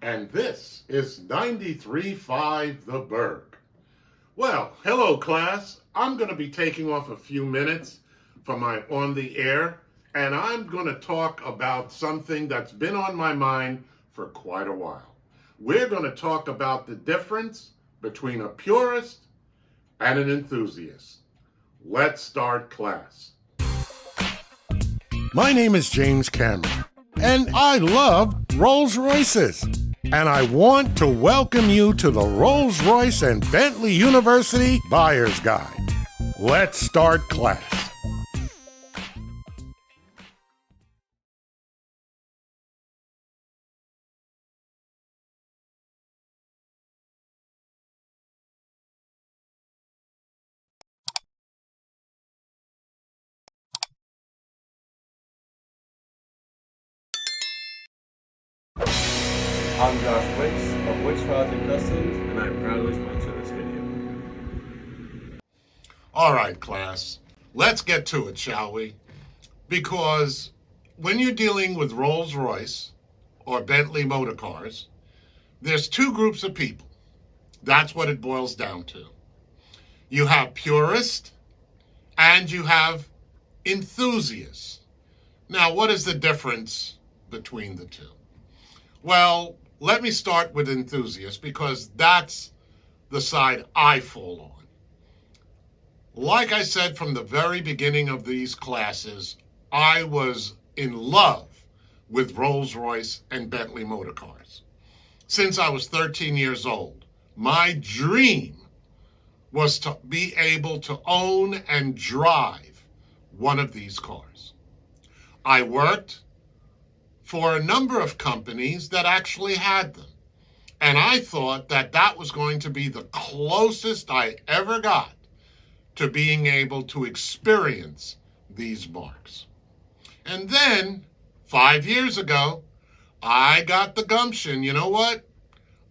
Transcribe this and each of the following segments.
and this is 93.5 The Burg. Well, hello class. I'm going to be taking off a few minutes from my on the air, and I'm going to talk about something that's been on my mind for quite a while. We're going to talk about the difference between a purist and an enthusiast. Let's start class. My name is James Cameron, and I love Rolls-Royces. And I want to welcome you to the Rolls-Royce and Bentley University Buyer's Guide. Let's start class. I'm Josh Wicks of Wicks and Kustoms, and I'm proudly sponsor this video. All right, class. Let's get to it, shall we? Because when you're dealing with Rolls-Royce or Bentley motor cars, there's two groups of people. That's what it boils down to. You have purists and you have enthusiasts. Now, what is the difference between the two? Well, let me start with enthusiasts because that's the side I fall on. Like I said from the very beginning of these classes, I was in love with Rolls-Royce and Bentley motor cars. Since I was 13 years old, my dream was to be able to own and drive one of these cars. I worked for a number of companies that actually had them. And I thought that that was going to be the closest I ever got to being able to experience these marks. And then 5 years ago, I got the gumption. You know what?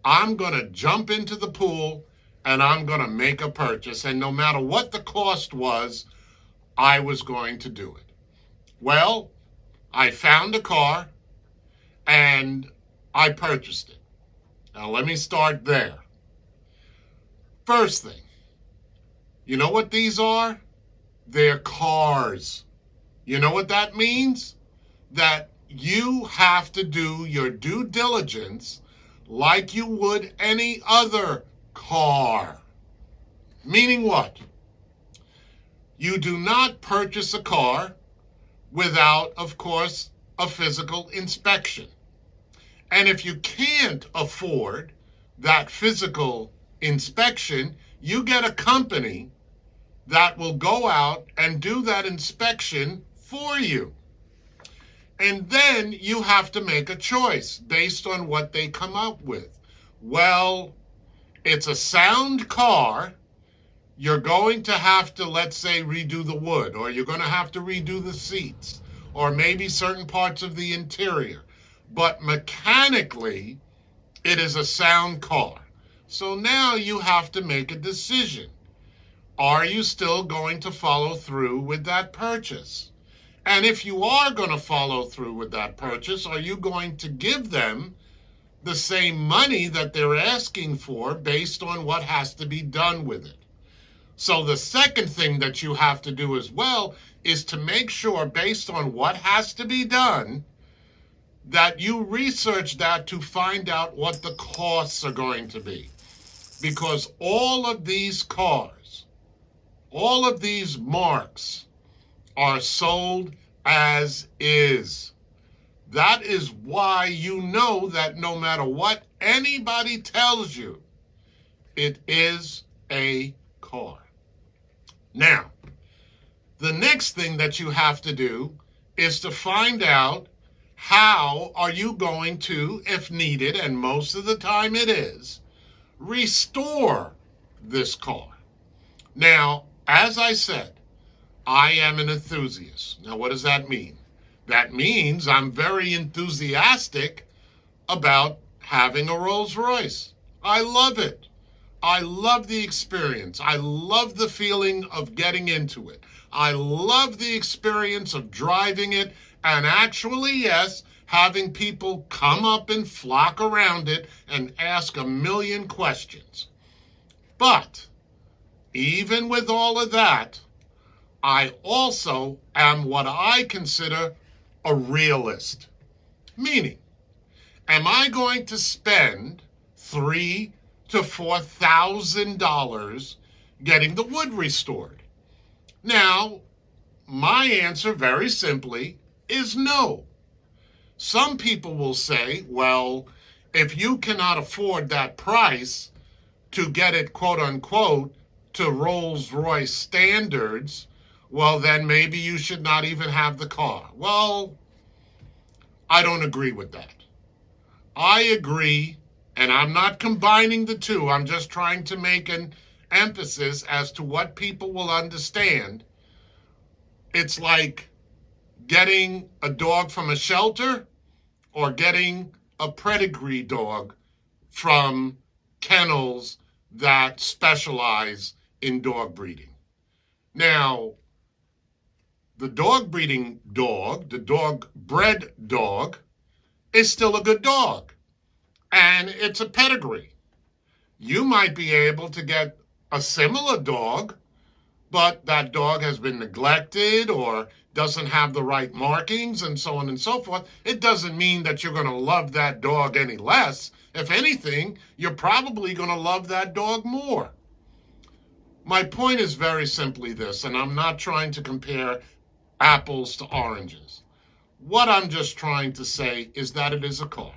I'm going to jump into the pool and I'm going to make a purchase. And no matter what the cost was, I was going to do it. Well, I found a car and I purchased it. Now, let me start there. First thing, you know what these are? They're cars. You know what that means? That you have to do your due diligence like you would any other car. Meaning what? You do not purchase a car without, of course, a physical inspection. And if you can't afford that physical inspection, you get a company that will go out and do that inspection for you. And then you have to make a choice based on what they come up with. Well, it's a sound car. You're going to have to, let's say, redo the wood, or you're going to have to redo the seats, or maybe certain parts of the interior. But mechanically, it is a sound car. So now you have to make a decision. Are you still going to follow through with that purchase? And if you are going to follow through with that purchase, are you going to give them the same money that they're asking for based on what has to be done with it? So the second thing that you have to do as well is to make sure, based on what has to be done, that you research that to find out what the costs are going to be. Because all of these cars, all of these marks are sold as is. That is why you know that no matter what anybody tells you, it is a car. Now, the next thing that you have to do is to find out how are you going to, if needed, and most of the time it is, restore this car. Now, as I said, I am an enthusiast. Now, what does that mean? That means I'm very enthusiastic about having a Rolls-Royce. I love it. I love the experience. I love the feeling of getting into it. I love the experience of driving it and actually, yes, having people come up and flock around it and ask a million questions. But even with all of that, I also am what I consider a realist. Meaning, am I going to spend $3,000 to $4,000 getting the wood restored? Now, my answer very simply is no. Some people will say, well, if you cannot afford that price to get it, quote unquote, to Rolls-Royce standards, well, then maybe you should not even have the car. Well, I don't agree with that. I agree, and I'm not combining the two. I'm just trying to make an emphasis as to what people will understand. It's like getting a dog from a shelter or getting a pedigree dog from kennels that specialize in dog breeding. Now, the dog breeding dog, the dog bred dog, is still a good dog. And it's a pedigree. You might be able to get a similar dog, but that dog has been neglected or doesn't have the right markings and so on and so forth. It doesn't mean that you're going to love that dog any less. If anything, you're probably going to love that dog more. My point is very simply this, and I'm not trying to compare apples to oranges. What I'm just trying to say is that it is a car.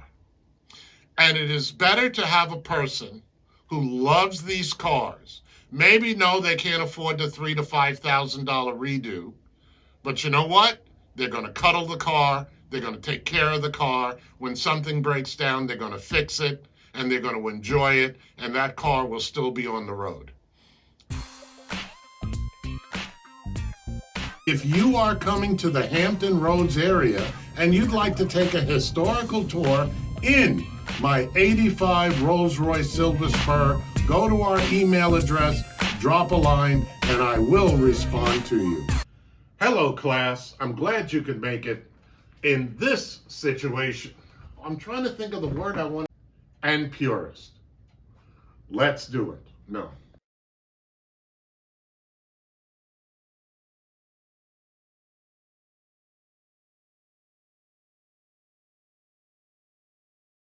And it is better to have a person who loves these cars. Maybe no, they can't afford the $3,000 to $5,000 redo. But you know what? They're going to cuddle the car. They're going to take care of the car. When something breaks down, they're going to fix it. And they're going to enjoy it. And that car will still be on the road. If you are coming to the Hampton Roads area and you'd like to take a historical tour in my 85 Rolls-Royce Silver Spur, go to our email address, drop a line, and I will respond to you. Hello, class. I'm glad you could make it. In this situation, I'm trying to think of the word I want. And Purist. Let's do it. No.